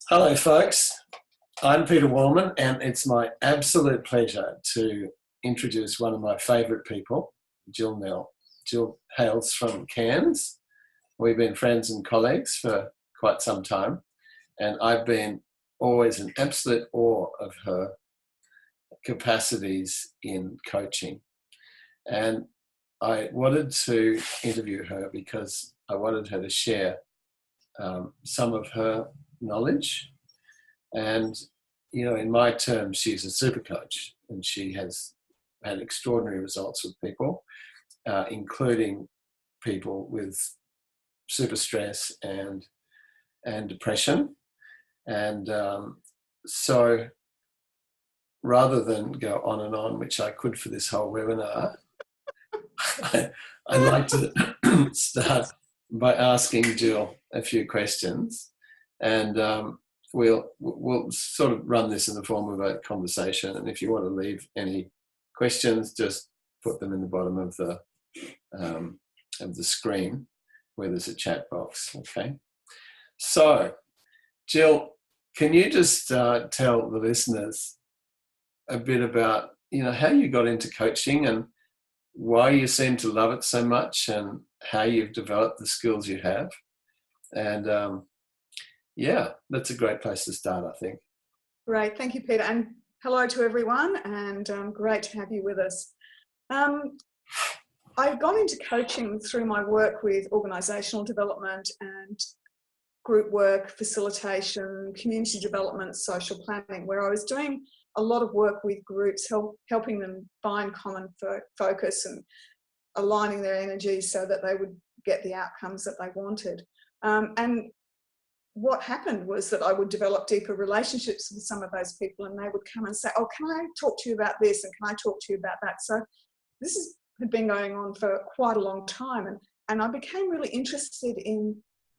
Hello, folks. I'm Peter Wallman, and it's my absolute pleasure to introduce one of my favourite people, Jill Knell. Jill hails from Cairns. We've been friends and colleagues for quite some time, and I've been always in absolute awe of her capacities in coaching. And I wanted to interview her because I wanted her to share some of her knowledge. And, you know, in my terms, she's a super coach, and she has had extraordinary results with people, including people with super stress and depression. And so rather than go on and on, which I could for this whole webinar, I'd like to start by asking Jill a few questions, and we'll sort of run this in the form of a conversation. And if you want to leave any questions, just put them in the bottom of the screen where there's a chat box. Okay. So, Jill, can you just tell the listeners a bit about, you know, how you got into coaching and why you seem to love it so much, and how you've developed the skills you have? And yeah, that's a great place to start, I think. Great, thank you, Peter, and hello to everyone, and great to have you with us. I got into coaching through my work with organisational development and group work, facilitation, community development, social planning, where I was doing a lot of work with groups, helping them find common focus and aligning their energy so that they would get the outcomes that they wanted. And what happened was that I would develop deeper relationships with some of those people, and they would come and say, oh, can I talk to you about this, and can I talk to you about that? So this had been going on for quite a long time, and I became really interested in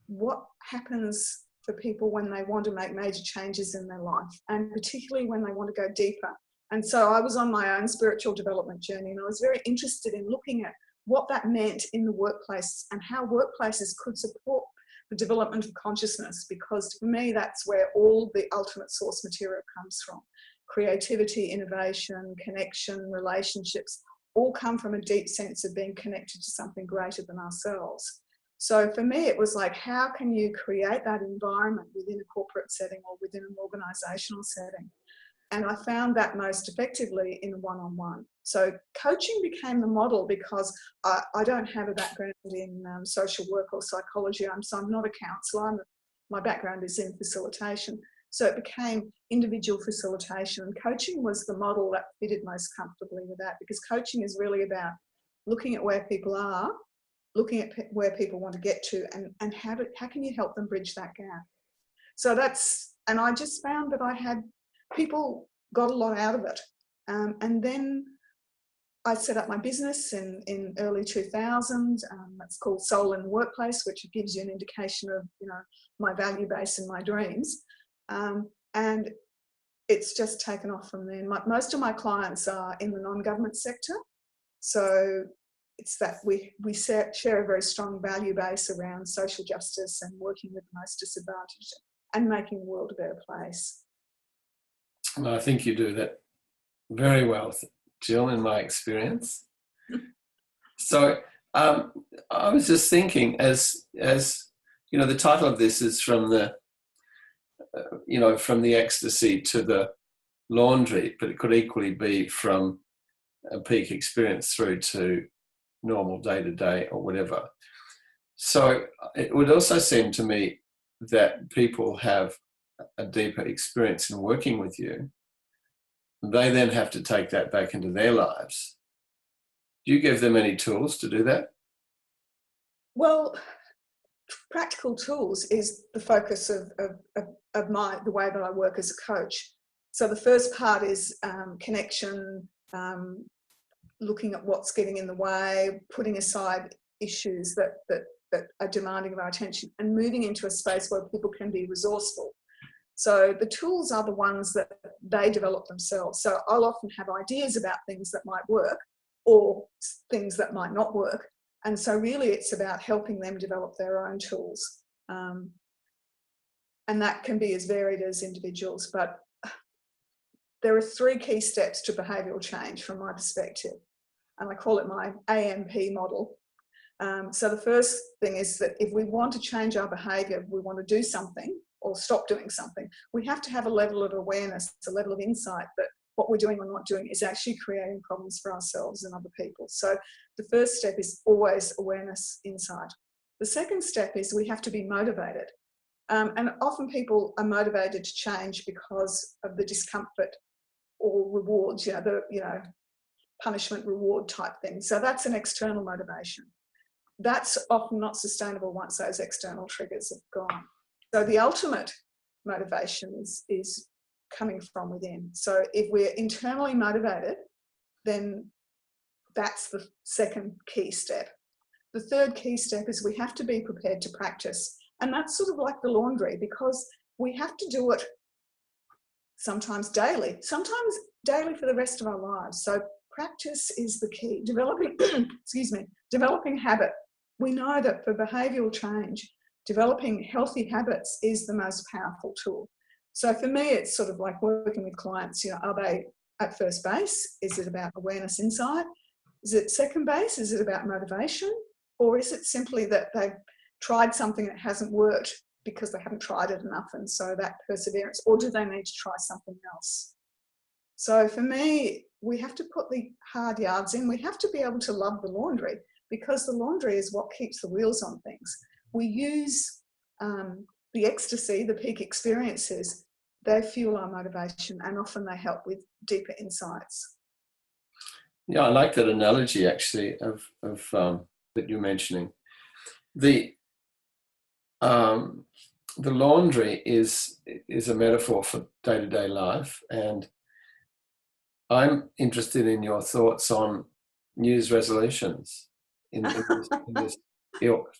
what happens for people when they want to make major changes in their life, and particularly when they want to go deeper. And so I was on my own spiritual development journey, and I was very interested in looking at what that meant in the workplace and how workplaces could support the development of consciousness, because for me that's where all the ultimate source material comes from. Creativity, innovation, connection, relationships all come from a deep sense of being connected to something greater than ourselves. So for me, it was like, how can you create that environment within a corporate setting or within an organisational setting? And I found that most effectively in one-on-one. So coaching became the model, because I don't have a background in social work or psychology. So I'm not a counsellor. My background is in facilitation. So it became individual facilitation. And coaching was the model that fitted most comfortably with that, because coaching is really about looking at where people are, looking at where people want to get to, and how can you help them bridge that gap. So and I just found that people got a lot out of it. And then I set up my business in early 2000. It's called Soul in the Workplace, which gives you an indication of, you know, my value base and my dreams. And it's just taken off from there. Most of my clients are in the non-government sector. So it's that we share a very strong value base around social justice and working with the most disadvantaged and making the world a better place. And I think you do that very well, Jill, in my experience. So I was just thinking, as you know, the title of this is from the ecstasy to the laundry, but it could equally be from a peak experience through to normal day-to-day or whatever. So it would also seem to me that people have a deeper experience in working with you. They then have to take that back into their lives. Do you give them any tools to do that? Well, practical tools is the focus of the way that I work as a coach. So the first part is connection, looking at what's getting in the way, putting aside issues that are demanding of our attention, and moving into a space where people can be resourceful. So the tools are the ones that they develop themselves. So I'll often have ideas about things that might work or things that might not work. And so really it's about helping them develop their own tools. And that can be as varied as individuals. But there are 3 key steps to behavioural change from my perspective. And I call it my AMP model. So the first thing is that if we want to change our behaviour, if we want to do something or stop doing something, we have to have a level of awareness, a level of insight that what we're doing or not doing is actually creating problems for ourselves and other people. So the first step is always awareness, insight. The second step is we have to be motivated. And often people are motivated to change because of the discomfort or rewards, punishment reward type thing. So that's an external motivation. That's often not sustainable once those external triggers have gone. So the ultimate motivation is coming from within. So if we're internally motivated, then that's the second key step. The third key step is we have to be prepared to practice. And that's sort of like the laundry, because we have to do it sometimes daily for the rest of our lives. So practice is the key. Developing habit. We know that for behavioural change, developing healthy habits is the most powerful tool. So for me, it's sort of like working with clients, are they at first base? Is it about awareness, insight? Is it second base? Is it about motivation? Or is it simply that they've tried something that hasn't worked because they haven't tried it enough, and so that perseverance? Or do they need to try something else? So for me, we have to put the hard yards in. We have to be able to love the laundry, because the laundry is what keeps the wheels on things. We use the ecstasy, the peak experiences, they fuel our motivation, and often they help with deeper insights. Yeah, I like that analogy actually of that you're mentioning. The laundry is a metaphor for day-to-day life, and I'm interested in your thoughts on New Year's resolutions in this ilk.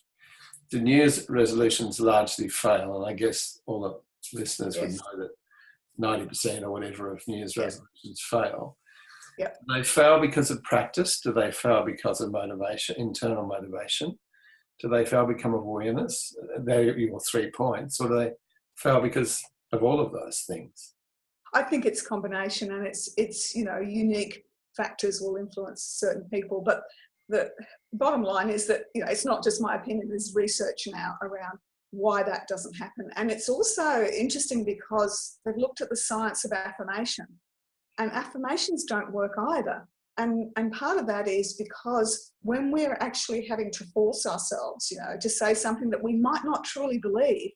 The New Year's resolutions largely fail, and I guess all the listeners would know that 90% or whatever of New Year's resolutions fail. Yeah. Do they fail because of practice? Do they fail because of motivation, internal motivation? Do they fail because of awareness? They're your 3 points. Or do they fail because of all of those things? I think it's a combination, and it's unique factors will influence certain people. But the bottom line is that it's not just my opinion. There's research now around why that doesn't happen, and it's also interesting because they've looked at the science of affirmation, and affirmations don't work either. And part of that is because when we're actually having to force ourselves, to say something that we might not truly believe,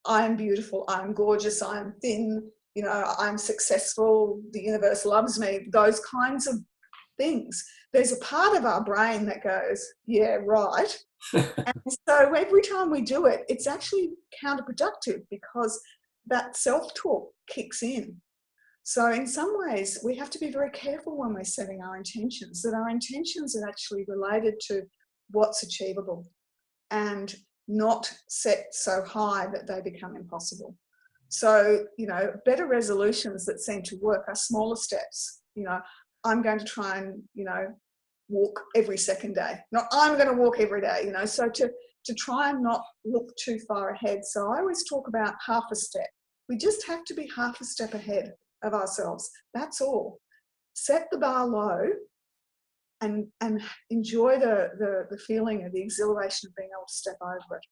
I am beautiful, I'm gorgeous, I'm thin, I'm successful, the universe loves me, those kinds of things, there's a part of our brain that goes, yeah, right. And so every time we do it, it's actually counterproductive because that self-talk kicks in. So in some ways, we have to be very careful when we're setting our intentions, that our intentions are actually related to what's achievable and not set so high that they become impossible. So, better resolutions that seem to work are smaller steps. I'm going to try and, walk every second day. Not I'm going to walk every day, So to try and not look too far ahead. So I always talk about half a step. We just have to be half a step ahead of ourselves. That's all. Set the bar low and enjoy the feeling of the exhilaration of being able to step over it.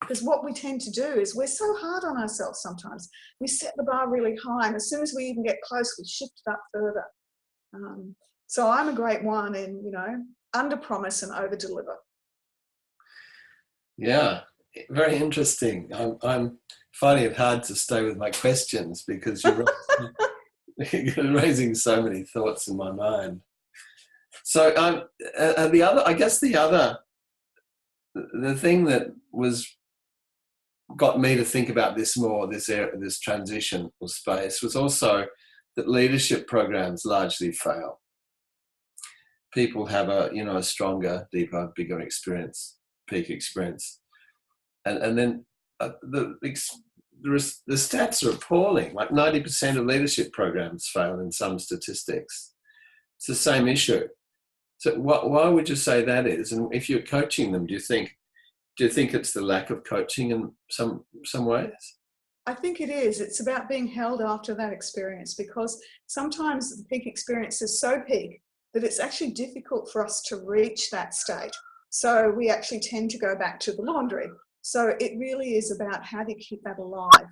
Because what we tend to do is we're so hard on ourselves sometimes. We set the bar really high, and as soon as we even get close, we shift it up further. So I'm a great one in, under promise and over deliver. Yeah, very interesting. I'm finding it hard to stay with my questions because you're raising so many thoughts in my mind. So the thing that got me to think about this more, this transition or space, was also that leadership programs largely fail. People have a stronger, deeper, bigger experience, peak experience, and then the stats are appalling. Like 90% of leadership programs fail in some statistics. It's the same issue. So why would you say that is? And if you're coaching them, do you think it's the lack of coaching in some ways? I think it is. It's about being held after that experience, because sometimes the peak experience is so peak that it's actually difficult for us to reach that state. So we actually tend to go back to the laundry. So it really is about how do you keep that alive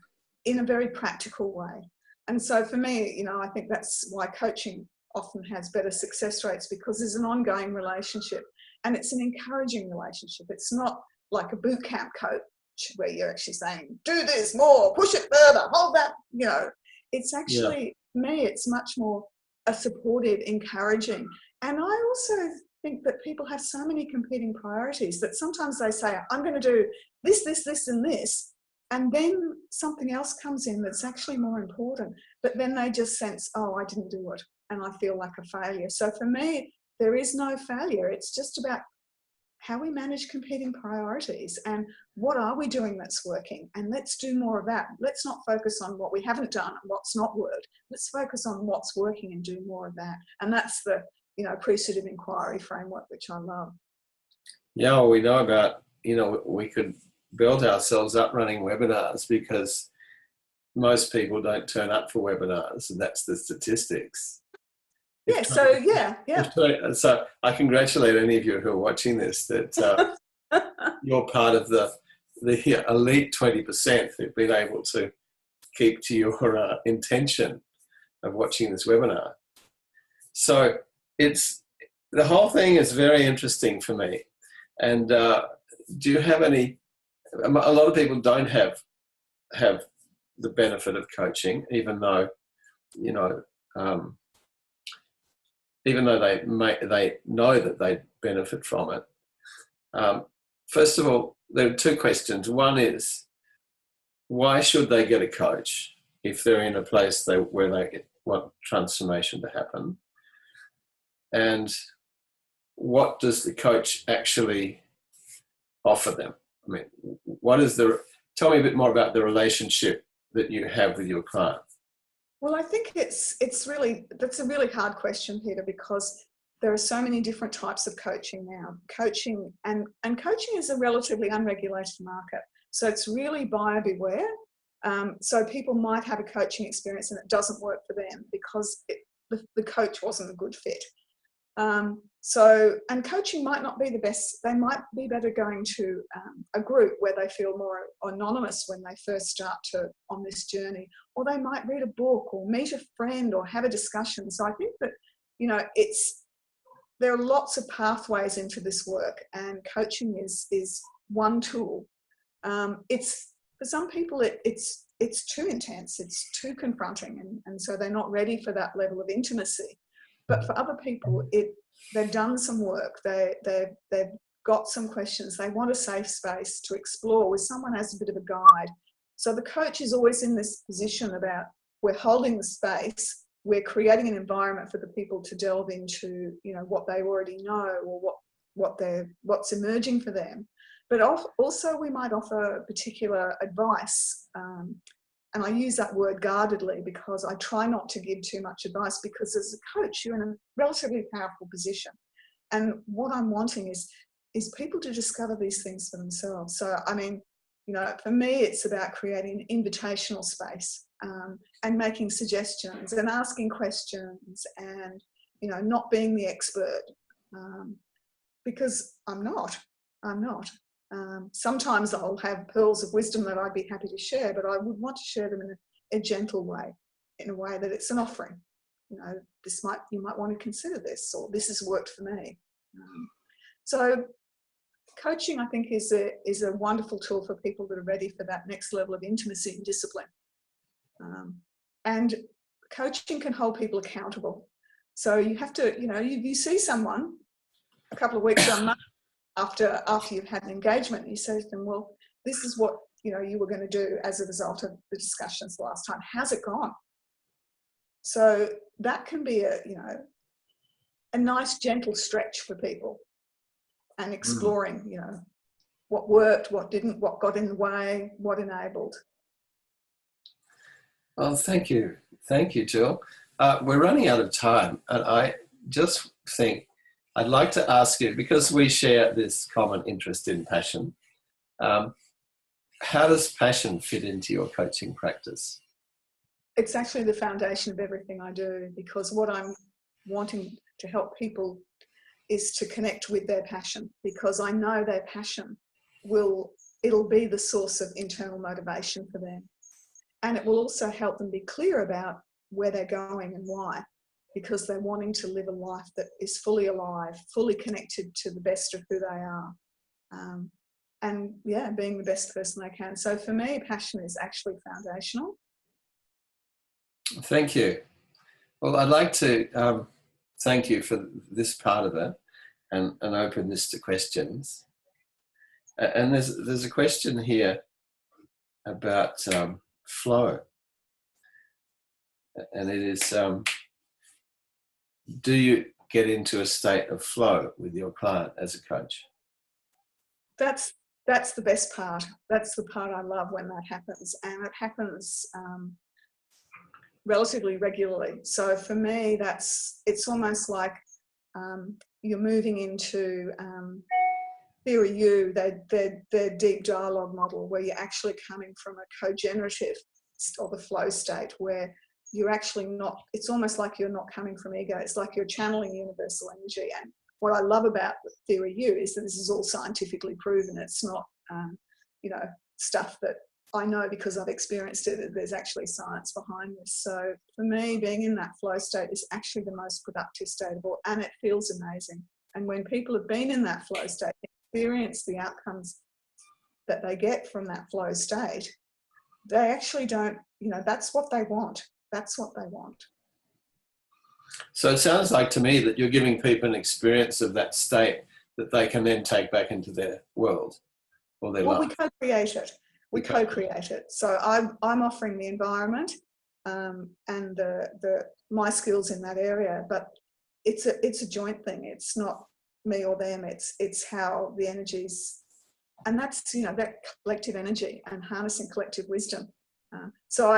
in a very practical way. And so for me, you know, I think that's why coaching often has better success rates, because there's an ongoing relationship and it's an encouraging relationship. It's not like a boot camp coach where you're actually saying, do this more, push it further, hold that, you know. It's actually, for me, it's much more a supportive, encouraging. And I also think that people have so many competing priorities that sometimes they say, I'm going to do this, this, this, and this. And then something else comes in that's actually more important. But then they just sense, oh, I didn't do it, and I feel like a failure. So for me, there is no failure. It's just about how we manage competing priorities and what are we doing that's working, and let's do more of that. Let's not focus on what we haven't done and what's not worked. Let's focus on what's working and do more of that. And that's the, you know, appreciative inquiry framework, which I love. Yeah, well, we know about, you know, we could build ourselves up running webinars because most people don't turn up for webinars, and that's the statistics. Yeah, so yeah. So I congratulate any of you who are watching this that you're part of the elite 20% who've been able to keep to your intention of watching this webinar. So it's, the whole thing is very interesting for me. And do you have any, a lot of people don't have the benefit of coaching, even though, you know, even though they know that they benefit from it. First of all, there are two questions. One is, why should they get a coach if they're in a place where they want transformation to happen? And what does the coach actually offer them? I mean, tell me a bit more about the relationship that you have with your client. Well, I think that's a really hard question, Peter, because there are so many different types of coaching now. Coaching and coaching is a relatively unregulated market. So it's really buyer beware. So people might have a coaching experience and it doesn't work for them because the coach wasn't a good fit. And coaching might not be the best. They might be better going to a group where they feel more anonymous when they first start on this journey, or they might read a book or meet a friend or have a discussion. So I think that, you know, there are lots of pathways into this work, and coaching is one tool. It's, for some people, it's too intense, it's too confronting, and so they're not ready for that level of intimacy. But for other people, they've done some work, they've got some questions, they want a safe space to explore with someone as a bit of a guide. So the coach is always in this position about, we're holding the space, we're creating an environment for the people to delve into, you know, what they already know or what's emerging for them. But also we might offer particular advice. And I use that word guardedly because I try not to give too much advice, because as a coach, you're in a relatively powerful position. And what I'm wanting is people to discover these things for themselves. So, I mean, you know, for me, it's about creating an invitational space and making suggestions and asking questions and, you know, not being the expert because I'm not. Sometimes I'll have pearls of wisdom that I'd be happy to share, but I would want to share them in a gentle way, in a way that it's an offering. You know, you might want to consider this, or this has worked for me. So coaching, I think, is a wonderful tool for people that are ready for that next level of intimacy and discipline. And coaching can hold people accountable. So you have to, you know, you see someone a couple of weeks or a month after you've had an engagement, you say to them, well, this is what, you know, you were going to do as a result of the discussions last time. How's it gone? So that can be a nice gentle stretch for people, and exploring, you know, what worked, what didn't, what got in the way, what enabled. Well, thank you, Jill. We're running out of time, and I just think I'd like to ask you, because we share this common interest in passion, how does passion fit into your coaching practice? It's actually the foundation of everything I do, because what I'm wanting to help people is to connect with their passion, because I know their passion it'll be the source of internal motivation for them. And it will also help them be clear about where they're going and why, because they're wanting to live a life that is fully alive, fully connected to the best of who they are. And yeah, being the best person they can. So for me, passion is actually foundational. Thank you. Well, I'd like to thank you for this part of it and open this to questions. And there's a question here about flow. And it is, do you get into a state of flow with your client as a coach? That's the best part. That's the part I love when that happens. And it happens relatively regularly. So for me, it's almost like you're moving into Theory U, their deep dialogue model, where you're actually coming from a cogenerative or the flow state, where you're actually not, it's almost like you're not coming from ego. It's like you're channeling universal energy. And what I love about Theory U is that this is all scientifically proven. It's not, stuff that I know because I've experienced it. There's actually science behind this. So for me, being in that flow state is actually the most productive state of all, and it feels amazing. And when people have been in that flow state, experience the outcomes that they get from that flow state, they actually don't, that's what they want. That's what they want. So it sounds like to me that you're giving people an experience of that state that they can then take back into their world or their life. We co-create it. We co-create it. So I'm offering the environment and my skills in that area, but it's a joint thing. It's not me or them. It's how the energies, and that's that collective energy and harnessing collective wisdom. So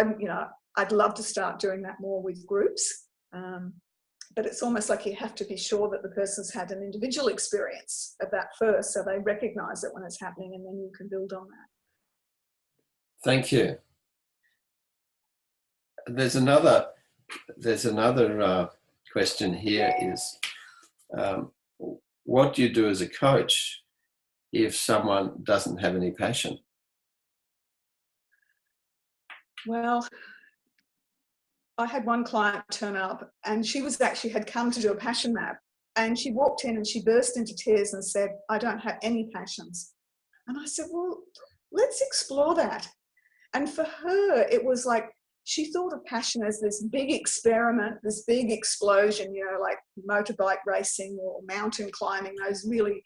I'd love to start doing that more with groups, but it's almost like you have to be sure that the person's had an individual experience of that first, so they recognise it when it's happening, and then you can build on that. Thank you. There's another question here is, what do you do as a coach if someone doesn't have any passion? Well, I had one client turn up, and she had come to do a passion map, and she walked in and she burst into tears and said, "I don't have any passions." And I said, "Well, let's explore that." And for her, it was like she thought of passion as this big experiment, this big explosion, like motorbike racing or mountain climbing, those really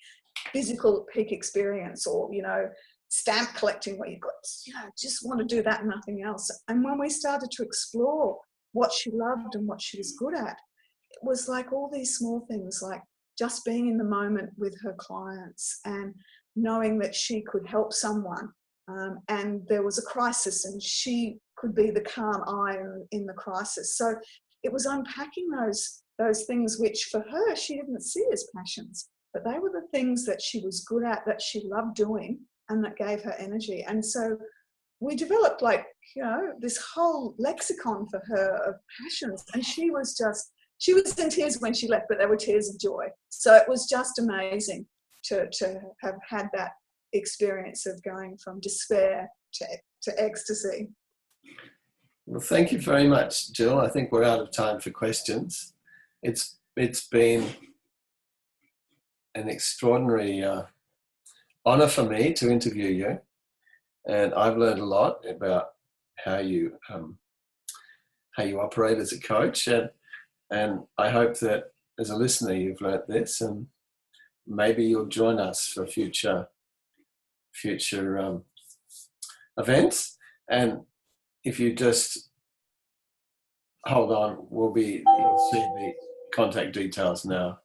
physical peak experience, or, stamp collecting, where you've got, just want to do that and nothing else. And when we started to explore what she loved and what she was good at, it was like all these small things, like just being in the moment with her clients and knowing that she could help someone. And there was a crisis and she could be the calm eye in the crisis. So it was unpacking those things which for her she didn't see as passions, but they were the things that she was good at, that she loved doing, and that gave her energy. And so we developed this whole lexicon for her of passions. And she was in tears when she left, but they were tears of joy. So it was just amazing to have had that experience of going from despair to ecstasy. Well, thank you very much, Jill. I think we're out of time for questions. It's been an extraordinary honour for me to interview you, and I've learned a lot about how you operate as a coach, and I hope that as a listener you've learnt this, and maybe you'll join us for future events. And if you just hold on, you'll see the contact details now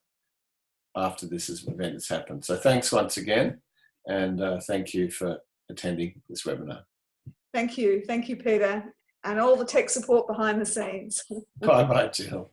after this event has happened. So thanks once again, and thank you for attending this webinar. Thank you, Peter, and all the tech support behind the scenes. Bye, Jill.